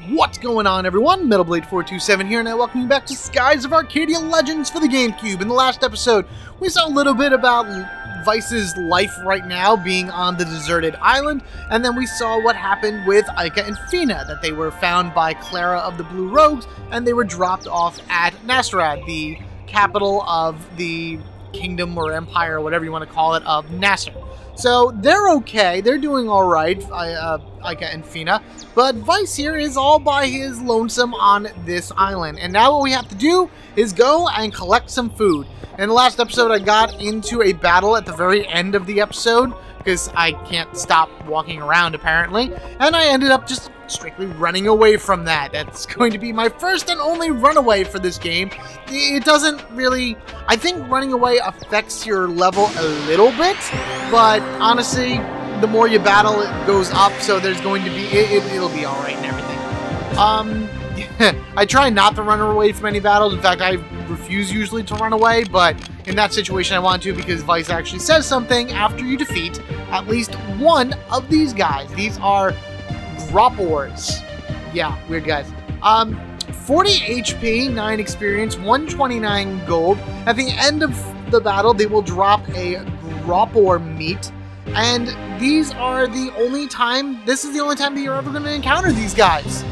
What's going on, everyone? MetalBlade427 here, and I welcome you back to Skies of Arcadia Legends for the GameCube. In the last episode, we saw a little bit about Vyse's life right now, being on the deserted island, and then we saw what happened with Ica and Fina, that they were found by Clara of the Blue Rogues, and they were dropped off at Nasrad, the capital of the kingdom or empire, or whatever you want to call it, of Nasr. So they're okay, they're doing alright, Ica and Fina, but Vyse here is all by his lonesome on this island. And now what we have to do is go and collect some food. In the last episode, I got into a battle at the very end of the episode, because I can't stop walking around, apparently, and I ended up just strictly running away from that. That's going to be my first and only runaway for this game. It doesn't really... I think running away affects your level a little bit, but honestly, the more you battle, it goes up, so there's going to be... It'll be alright and everything. I try not to run away from any battles. In fact, I refuse usually to run away, but in that situation I want to, because Vyse actually says something after you defeat at least one of these guys. These are Groppors. Yeah, weird guys. 40 HP, 9 experience, 129 gold. At the end of the battle, they will drop a Groppor meat, and these are the only time, this is the only time that you're ever going to encounter these guys.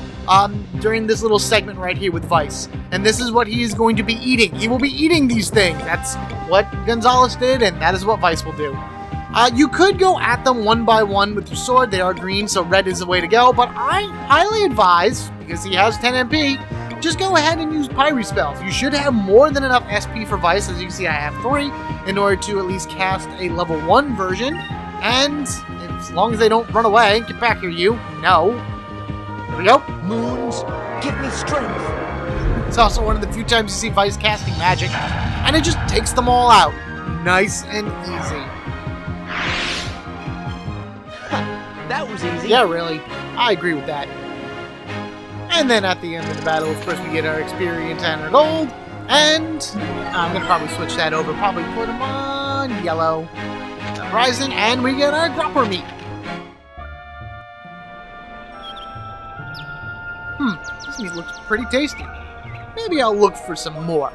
During this little segment right here with Vyse. And this is what he is going to be eating. He will be eating these things. That's what Gonzalez did, and that is what Vyse will do. You could go at them one by one with your sword. They are green, so red is the way to go, but I highly advise, because he has 10 MP, just go ahead and use Pyre spells. You should have more than enough SP for Vyse. As you can see, I have 3 in order to at least cast a level 1 version, and as long as they don't run away, get back here, you. No. There we go. Moons, give me strength. It's also one of the few times you see Vyse casting magic, and it just takes them all out. Nice and easy. That was easy. Yeah, really. I agree with that. And then at the end of the battle, of course, we get our experience and our gold, and I'm going to probably switch that over, probably put them on yellow. Rising, and we get our Groppor meat. This meat looks pretty tasty. Maybe I'll look for some more.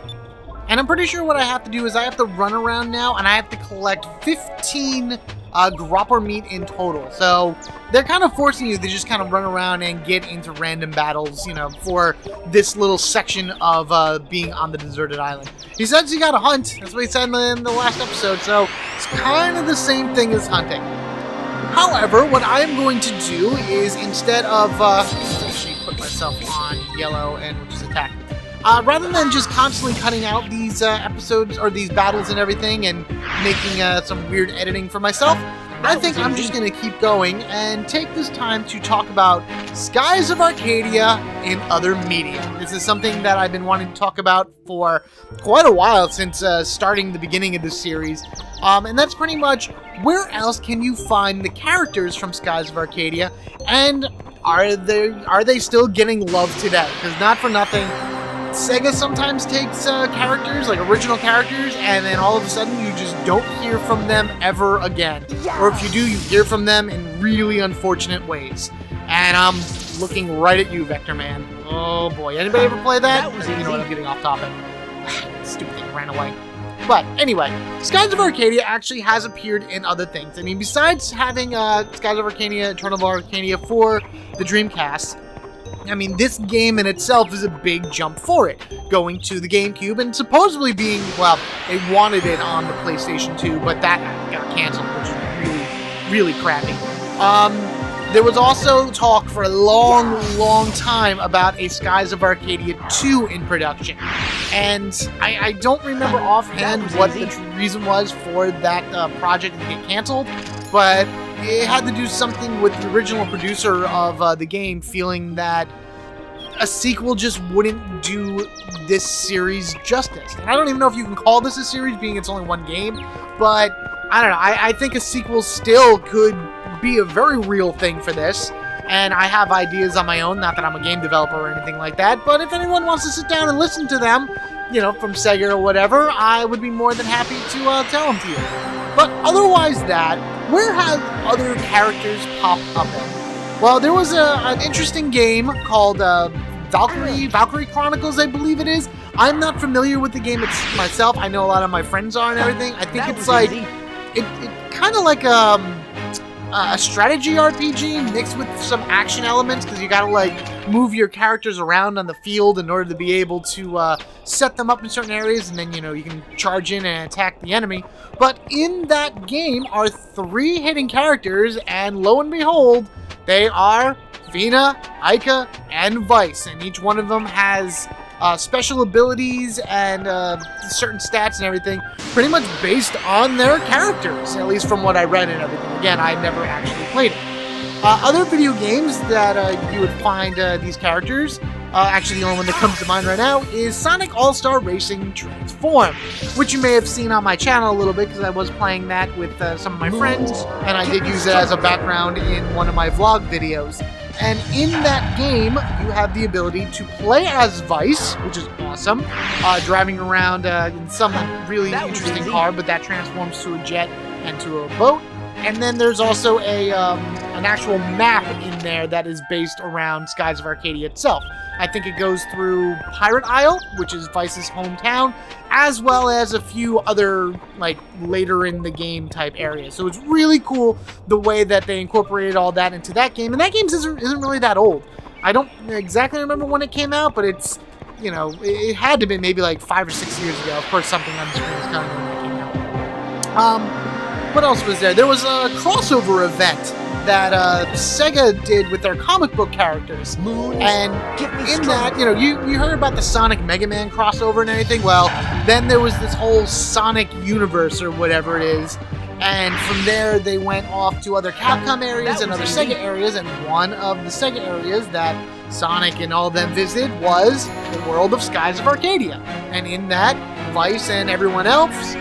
And I'm pretty sure what I have to do is I have to run around now, and I have to collect 15 Groppor meat in total. So they're kind of forcing you to just kind of run around and get into random battles, you know, for this little section of being on the deserted island. He says you gotta hunt. That's what he said in the last episode, so it's kind of the same thing as hunting. However, what I am going to do is, instead of put myself on yellow, and which is attack. Rather than just constantly cutting out these episodes or these battles and everything and making some weird editing for myself, I think I'm just going to keep going and take this time to talk about Skies of Arcadia in other media. This is something that I've been wanting to talk about for quite a while, since starting the beginning of this series. And that's pretty much, where else can you find the characters from Skies of Arcadia, and are they still getting love today? Because not for nothing, Sega sometimes takes characters, like original characters, and then all of a sudden you just don't hear from them ever again. Yes! Or if you do, you hear from them in really unfortunate ways. And I'm looking right at you, Vector Man. Oh boy, anybody ever play that? That was easy. You know what, I'm getting off topic. Stupid thing ran away. But anyway, Skies of Arcadia actually has appeared in other things. I mean, besides having Skies of Arcadia, Eternal of Arcadia for the Dreamcast, I mean, this game in itself is a big jump for it, going to the GameCube and supposedly being, well, they wanted it on the PlayStation 2, but that got canceled, which is really, really crappy. There was also talk for a long time about a Skies of Arcadia 2 in production, and I don't remember offhand what the reason was for that project to get canceled, but it had to do something with the original producer of the game feeling that a sequel just wouldn't do this series justice. And I don't even know if you can call this a series, being it's only one game, but I don't know. I think a sequel still could be a very real thing for this, and I have ideas on my own, not that I'm a game developer or anything like that, but if anyone wants to sit down and listen to them, you know, from Sega or whatever, I would be more than happy to tell them to you. But otherwise that, where have other characters popped up in? Well, there was an interesting game called Valkyrie Chronicles, I believe it is. I'm not familiar with the game myself. I know a lot of my friends are and everything. I think it's like it kind of like a strategy RPG mixed with some action elements, because you gotta like move your characters around on the field in order to be able to set them up in certain areas, and then you can charge in and attack the enemy. But in that game are 3 hidden characters, and lo and behold, they are Fina, Aika, and Vyse, and each one of them has special abilities and certain stats and everything, pretty much based on their characters, at least from what I read and everything. Again, I never actually played it. Other video games that you would find these characters, actually the only one that comes to mind right now, is Sonic All-Star Racing Transform, which you may have seen on my channel a little bit, because I was playing that with some of my friends, and I did use it as a background in one of my vlog videos. And in that game, you have the ability to play as Vyse, which is awesome, driving around in some really interesting car, but that transforms to a jet and to a boat. And then there's also an actual map in there that is based around Skies of Arcadia itself. I think it goes through Pirate Isle, which is Vyse's hometown, as well as a few other, like, later in the game type areas. So it's really cool the way that they incorporated all that into that game. And that game isn't really that old. I don't exactly remember when it came out, but it's, it had to be maybe like 5 or 6 years ago. Of course, something on the screen is telling me when it came out. What else was there? There was a crossover event that Sega did with their comic book characters. And in that, you heard about the Sonic Mega Man crossover and everything. Well, then there was this whole Sonic universe or whatever it is. And from there, they went off to other Capcom areas and other Sega areas. And one of the Sega areas that Sonic and all of them visited was the world of Skies of Arcadia. And in that, Vyse and everyone else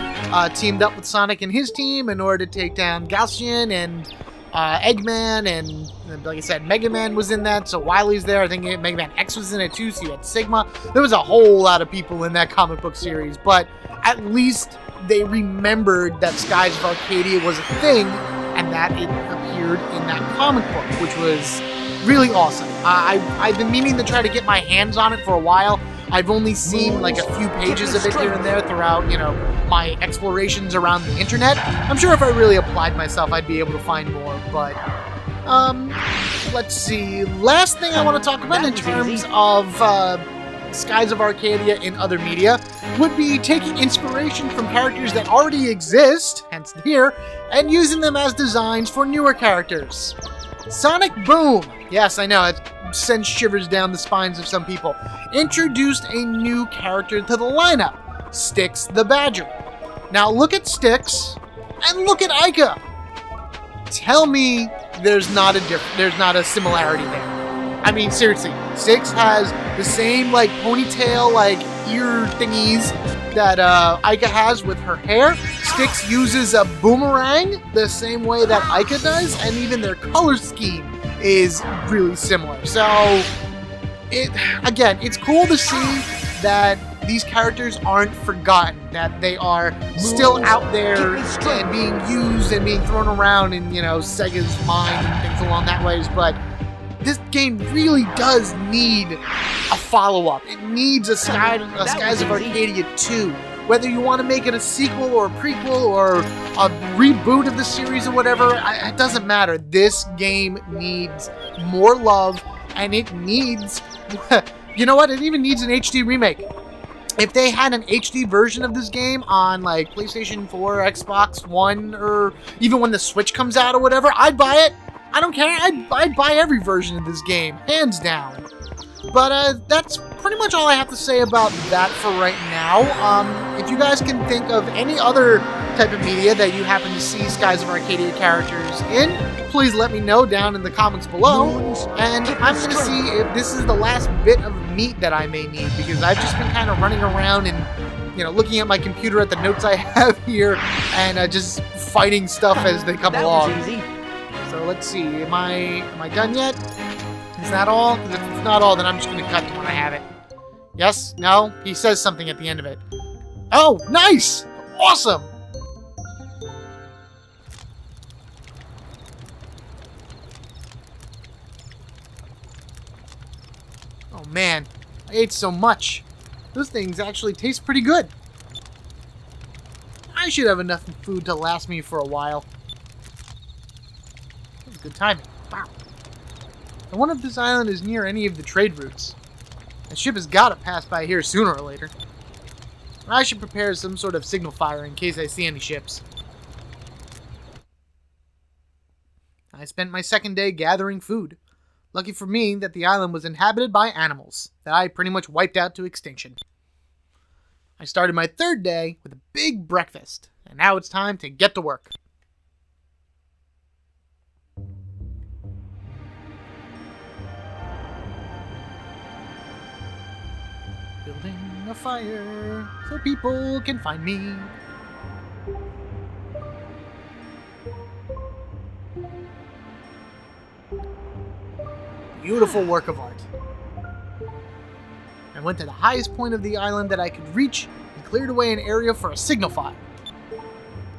teamed up with Sonic and his team in order to take down Gaussian and Eggman, and like I said, Mega Man was in that, so Wily's there. I think Mega Man X was in it too, so you had Sigma. There was a whole lot of people in that comic book series, but at least they remembered that Skies of Arcadia was a thing, and that it appeared in that comic book, which was really awesome. I've been meaning to try to get my hands on it for a while. I've only seen like a few pages of it here and there throughout, my explorations around the internet. I'm sure if I really applied myself, I'd be able to find more, but let's see. Last thing I want to talk about in terms of Skies of Arcadia in other media would be taking inspiration from characters that already exist, hence here, and using them as designs for newer characters. Sonic Boom, yes, I know, it sends shivers down the spines of some people, introduced a new character to the lineup, Styx the Badger. Now look at Styx, and look at Aika. Tell me there's not a similarity there. I mean, seriously, Styx has the same, like, ponytail, like, ear thingies that Aika has with her hair. Styx uses a boomerang the same way that Aika does, and even their color scheme is really similar. So, it's cool to see that these characters aren't forgotten, that they are still out there and being used and being thrown around in, Sega's mind and things along that ways, but this game really does need a follow-up. It needs a Skies of Arcadia 2. Whether you want to make it a sequel or a prequel or a reboot of the series or whatever, it doesn't matter. This game needs more love, and it needs... you know what? It even needs an HD remake. If they had an HD version of this game on, like, PlayStation 4, Xbox One, or even when the Switch comes out or whatever, I'd buy it. I don't care. I'd buy every version of this game, hands down. But that's pretty much all I have to say about that for right now. If you guys can think of any other type of media that you happen to see Skies of Arcadia characters in, please let me know down in the comments below. And I'm going to see if this is the last bit of meat that I may need, because I've just been kind of running around and, looking at my computer at the notes I have here and just fighting stuff as they come along. Was easy. So let's see, am I done yet? Is that all? Because if it's not all, then I'm just going to cut to when I have it. Yes? No? He says something at the end of it. Oh, nice! Awesome! Oh man, I ate so much. Those things actually taste pretty good. I should have enough food to last me for a while. That was good timing. Wow. I wonder if this island is near any of the trade routes. A ship has got to pass by here sooner or later. I should prepare some sort of signal fire in case I see any ships. I spent my second day gathering food. Lucky for me that the island was inhabited by animals that I pretty much wiped out to extinction. I started my third day with a big breakfast, and now it's time to get to work. Building a fire so people can find me. Beautiful work of art. I went to the highest point of the island that I could reach and cleared away an area for a signal fire.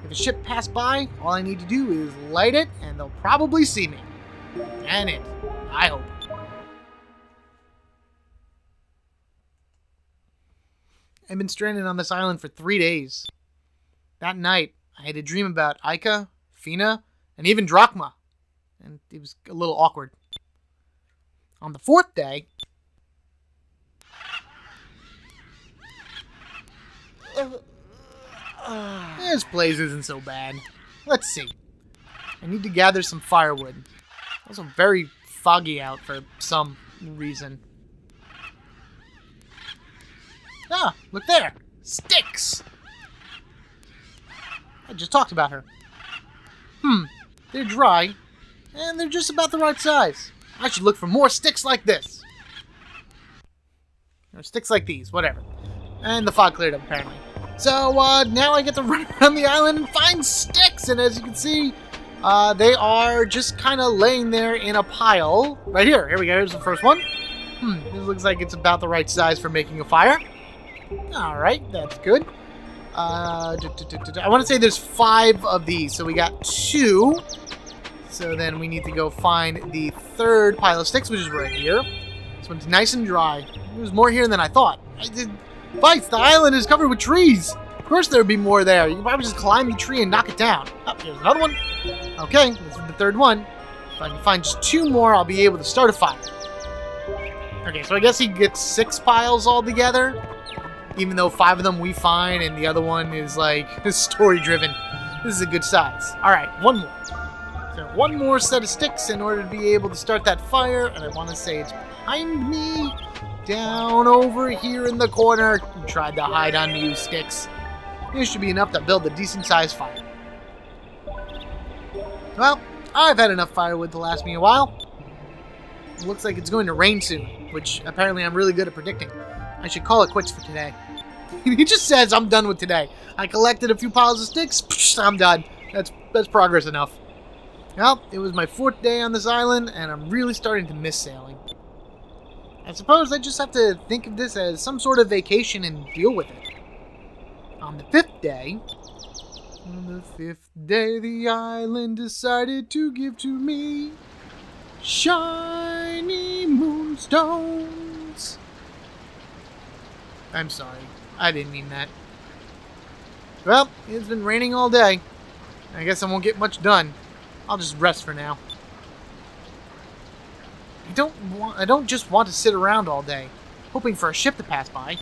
If a ship passed by, all I need to do is light it and they'll probably see me. And it. I hope. I've been stranded on this island for 3 days. That night, I had a dream about Aika, Fina, and even Drachma. And it was a little awkward. On the fourth day... This place isn't so bad. Let's see. I need to gather some firewood. It's also very foggy out for some reason. Ah, look there! Sticks! I just talked about her. They're dry, and they're just about the right size. I should look for more sticks like this. Or sticks like these, whatever. And the fog cleared up, apparently. So, now I get to run around the island and find sticks! And as you can see, they are just kind of laying there in a pile. Right here. Here we go. Here's the first one. This looks like it's about the right size for making a fire. Alright, that's good. I want to say there's 5 of these, so we got 2. So then we need to go find the third pile of sticks, which is right here. This one's nice and dry. There's more here than I thought. Vyse, the island is covered with trees. Of course there would be more there. You can probably just climb the tree and knock it down. Oh, here's another one. Okay, this is the third one. If I can find just 2 more, I'll be able to start a fire. Okay, so I guess he gets 6 piles altogether. Even though 5 of them we find and the other one is like story-driven. This is a good size. Alright, 1 more. So 1 more set of sticks in order to be able to start that fire. And I want to say it's behind me. Down over here in the corner. I tried to hide on you sticks. This should be enough to build a decent-sized fire. Well, I've had enough firewood to last me a while. It looks like it's going to rain soon, which apparently I'm really good at predicting. I should call it quits for today. He just says I'm done with today. I collected a few piles of sticks. Psh, I'm done. That's progress enough. Well, it was my 4th day on this island, and I'm really starting to miss sailing. I suppose I just have to think of this as some sort of vacation and deal with it. On the 5th day... On the 5th day, the island decided to give to me shiny moonstones. I'm sorry. I didn't mean that. Well, it's been raining all day. I guess I won't get much done. I'll just rest for now. I don't just want to sit around all day, hoping for a ship to pass by.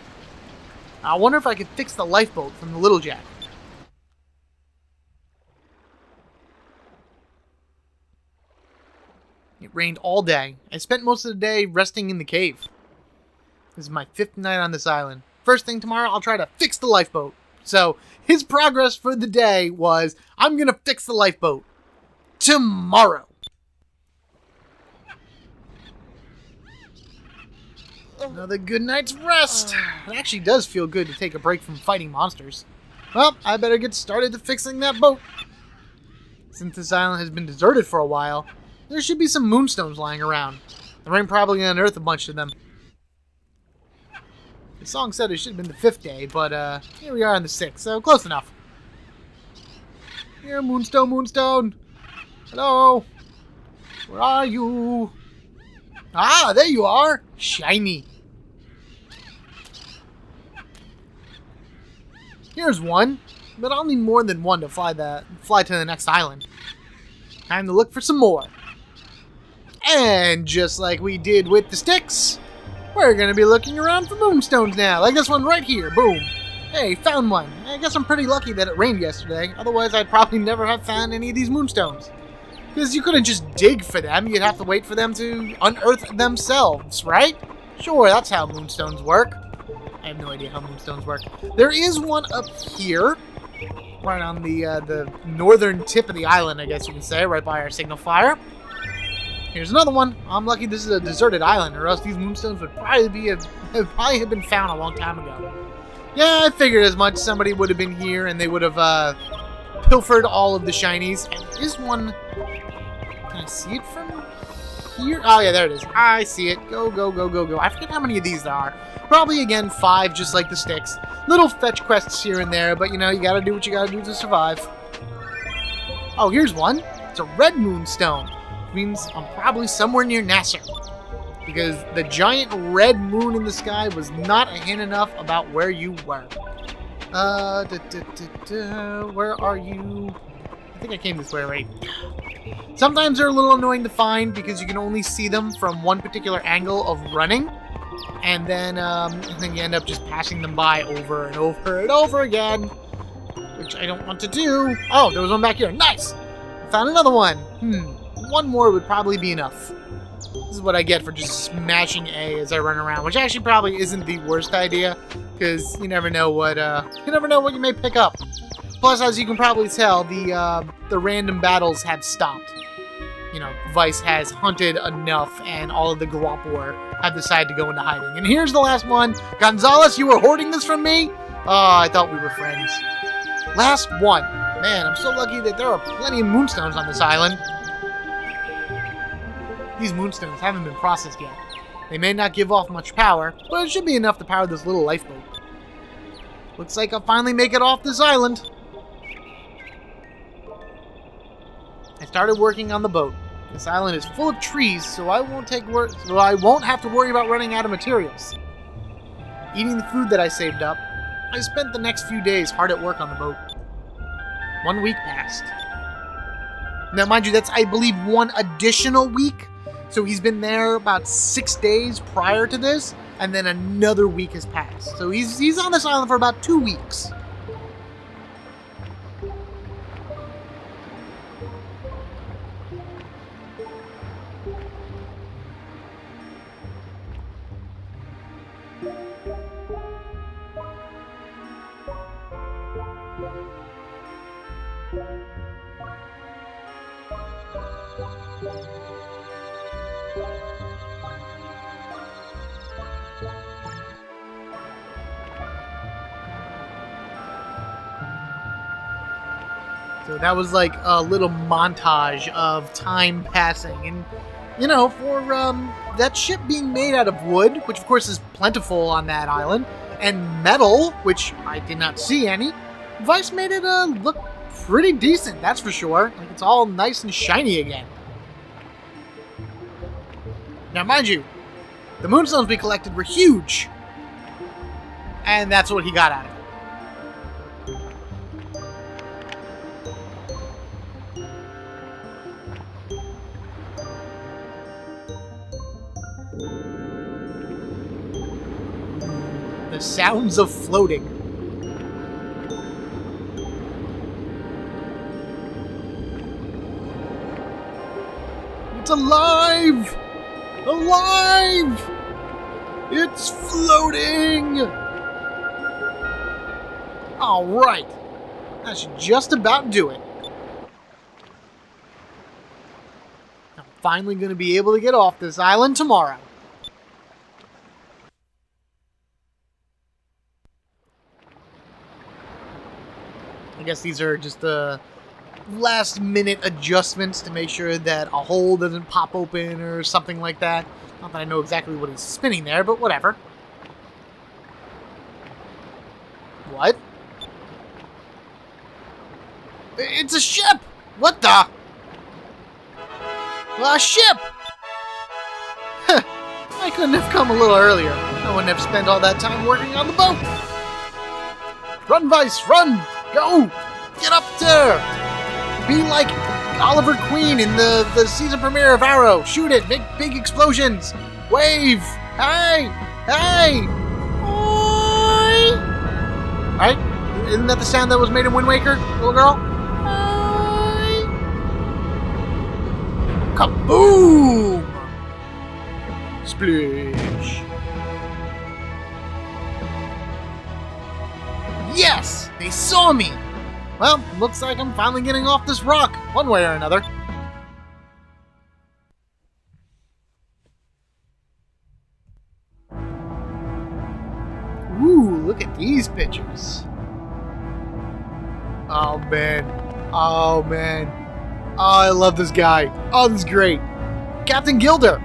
I wonder if I could fix the lifeboat from the Little Jack. It rained all day. I spent most of the day resting in the cave. This is my 5th night on this island. First thing tomorrow, I'll try to fix the lifeboat. So, his progress for the day was, I'm going to fix the lifeboat. Tomorrow. Another good night's rest. It actually does feel good to take a break from fighting monsters. Well, I better get started to fixing that boat. Since this island has been deserted for a while, there should be some moonstones lying around. The rain probably unearthed a bunch of them. The song said it should have been the 5th day, but here we are on the 6th, so close enough. Here, Moonstone, Moonstone. Hello. Where are you? Ah, there you are! Shiny. Here's one, but I'll need more than one to fly to the next island. Time to look for some more. And just like we did with the sticks, we're gonna be looking around for moonstones now, like this one right here. Boom. Hey, found one. I guess I'm pretty lucky that it rained yesterday, otherwise I'd probably never have found any of these moonstones. Because you couldn't just dig for them, you'd have to wait for them to unearth themselves, right? Sure, that's how moonstones work. I have no idea how moonstones work. There is one up here, right on the northern tip of the island, I guess you can say, right by our signal fire. Here's another one. I'm lucky this is a deserted island, or else these moonstones would probably have been found a long time ago. Yeah, I figured as much. Somebody would have been here, and they would have pilfered all of the shinies. And there is one. Can I see it from here? Oh yeah, there it is. I see it. Go, go, go, go, go. I forget how many of these there are. Probably, again, 5, just like the sticks. Little fetch quests here and there, but, you know, you gotta do what you gotta do to survive. Oh, here's one. It's a red moonstone. Which means I'm probably somewhere near Nasser. Because the giant red moon in the sky was not a hint enough about where you were. Where are you? I think I came this way, right? Sometimes they're a little annoying to find because you can only see them from one particular angle of running. And then you end up just passing them by over and over and over again. Which I don't want to do. Oh, there was one back here. Nice! I found another one. One more would probably be enough. This is what I get for just smashing A as I run around, which actually probably isn't the worst idea, because you never know what you may pick up. Plus, as you can probably tell, the random battles have stopped. You know, Vyse has hunted enough, and all of the Guapor have decided to go into hiding. And here's the last one. Gonzalez, you were hoarding this from me? Oh, I thought we were friends. Last one. Man, I'm so lucky that there are plenty of moonstones on this island. These moonstones haven't been processed yet. They may not give off much power, but it should be enough to power this little lifeboat. Looks like I'll finally make it off this island. I started working on the boat. This island is full of trees, so I won't have to worry about running out of materials. Eating the food that I saved up, I spent the next few days hard at work on the boat. 1 week passed. Now, mind you, that's, I believe, one additional week. So he's been there about 6 days prior to this, and then another week has passed. So he's on this island for about 2 weeks. So that was like a little montage of time passing. And, you know, for that ship being made out of wood, which of course is plentiful on that island, and metal, which I did not see any, Vyse made it look pretty decent, that's for sure. Like, it's all nice and shiny again. Now, mind you, the moonstones we collected were huge. And that's what he got out of it. The sounds of floating. It's alive! Alive! It's floating! Alright. That should just about do it. I'm finally going to be able to get off this island tomorrow. I guess these are just the last-minute adjustments to make sure that a hole doesn't pop open or something like that. Not that I know exactly what he's spinning there, but whatever. What? It's a ship! What the? A ship! I couldn't have come a little earlier. I wouldn't have spent all that time working on the boat. Run, Vyse, run! Go! Get up there! Be like Oliver Queen in the season premiere of Arrow. Shoot it, make big explosions. Wave! Hey! Hey! Oi! Right? Isn't that the sound that was made in Wind Waker, little girl? Oi! Kaboom! Splish! Yes! They saw me! Well, looks like I'm finally getting off this rock, one way or another. Ooh, look at these pictures. Oh, man. Oh, man. Oh, I love this guy. Oh, this is great. Captain Gilder.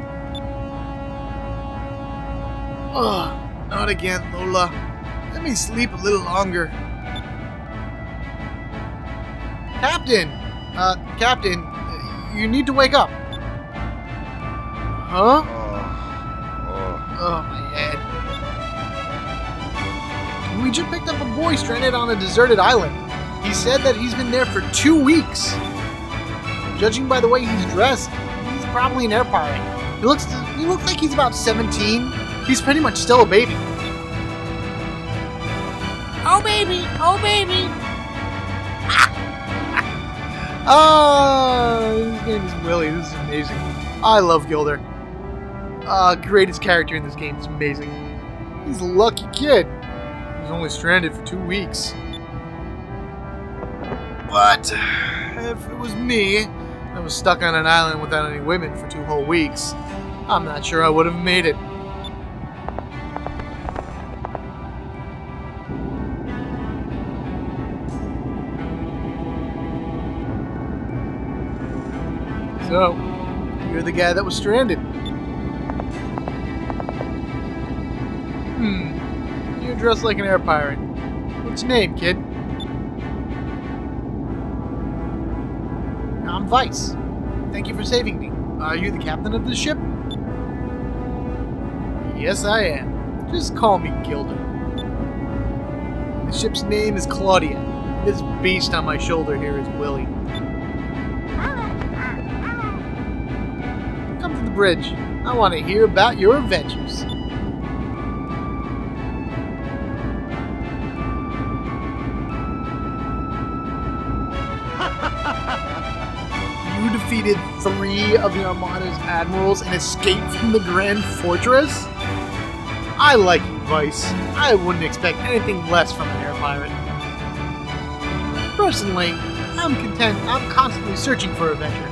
Oh, not again, Lola. Let me sleep a little longer. Captain! Captain, you need to wake up. Huh? Oh, my head. We just picked up a boy stranded on a deserted island. He said that he's been there for 2 weeks. Judging by the way he's dressed, he's probably an air pirate. He looks like he's about 17. He's pretty much still a baby. Oh, baby! Oh, baby! Oh, his name is Willie. This is amazing. I love Gilder. Greatest character in this game. It's amazing. He's a lucky kid. He's only stranded for 2 weeks. But if it was me, I was stuck on an island without any women for 2 whole weeks, I'm not sure I would have made it. So, you're the guy that was stranded. You're dressed like an air pirate. What's your name, kid? I'm Vyse. Thank you for saving me. Are you the captain of this ship? Yes, I am. Just call me Gilder. The ship's name is Claudia. This beast on my shoulder here is Willie. Come to the bridge. I want to hear about your adventures. You defeated 3 of the Armada's admirals and escaped from the Grand Fortress? I like you, Vyse. I wouldn't expect anything less from an air pirate. Personally, I'm content. I'm constantly searching for adventure.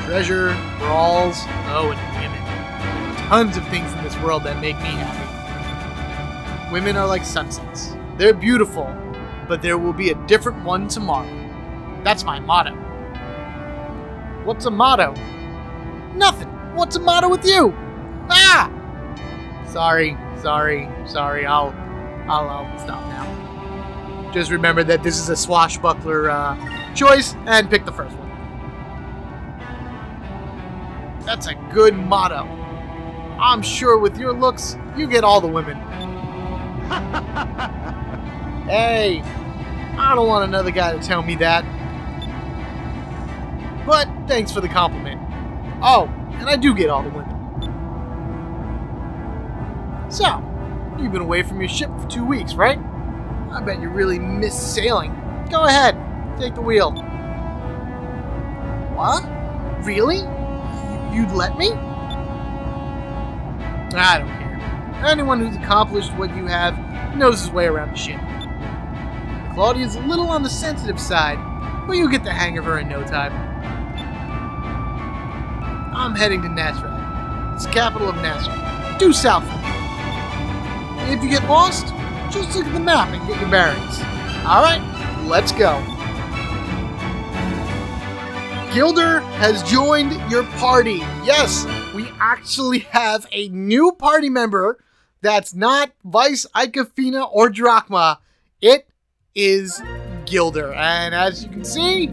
Treasure, brawls, oh, and women. Tons of things in this world that make me happy. Women are like sunsets. They're beautiful, but there will be a different one tomorrow. That's my motto. What's a motto? Nothing. What's a motto with you? Ah! Sorry. I'll stop now. Just remember that this is a swashbuckler choice, and pick the first one. That's a good motto. I'm sure with your looks, you get all the women. Hey, I don't want another guy to tell me that. But thanks for the compliment. Oh, and I do get all the women. So, you've been away from your ship for 2 weeks, right? I bet you really miss sailing. Go ahead, take the wheel. What? Really? You'd let me? I don't care. Anyone who's accomplished what you have knows his way around the ship. Claudia's a little on the sensitive side, but you'll get the hang of her in no time. I'm heading to Nazareth. It's the capital of Nazareth. Due south from here. If you get lost, just look at the map and get your bearings. Alright, let's go. Gilder has joined your party. Yes, we actually have a new party member that's not Vyse, Icafina, or Drachma. It is Gilder. And as you can see,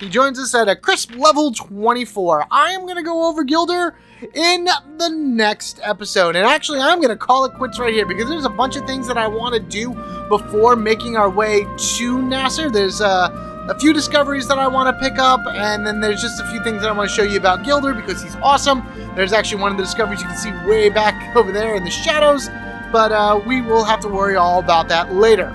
He joins us at a crisp level 24. I am going to go over Gilder in the next episode. And actually, I'm going to call it quits right here because there's a bunch of things that I want to do before making our way to Nasser. There's a few discoveries that I want to pick up, and then there's just a few things that I want to show you about Gilder because he's awesome. There's actually one of the discoveries you can see way back over there in the shadows, but we will have to worry all about that later.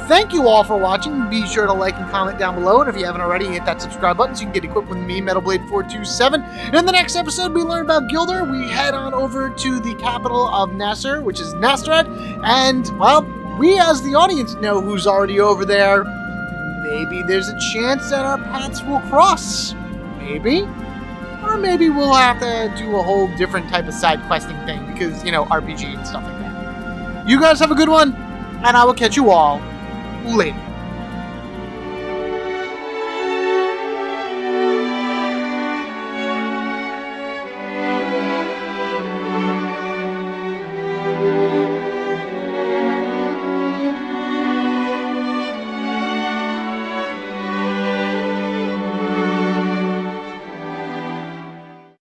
Thank you all for watching. Be sure to like and comment down below, and if you haven't already, hit that subscribe button so you can get equipped with me, MetalBlade427. In the next episode, we learn about Gilder. We head on over to the capital of Nasser, which is Nasrat, and, well, we as the audience know who's already over there. Maybe there's a chance that our paths will cross. Maybe. Or maybe we'll have to do a whole different type of side questing thing because, you know, RPG and stuff like that. You guys have a good one, and I will catch you all later.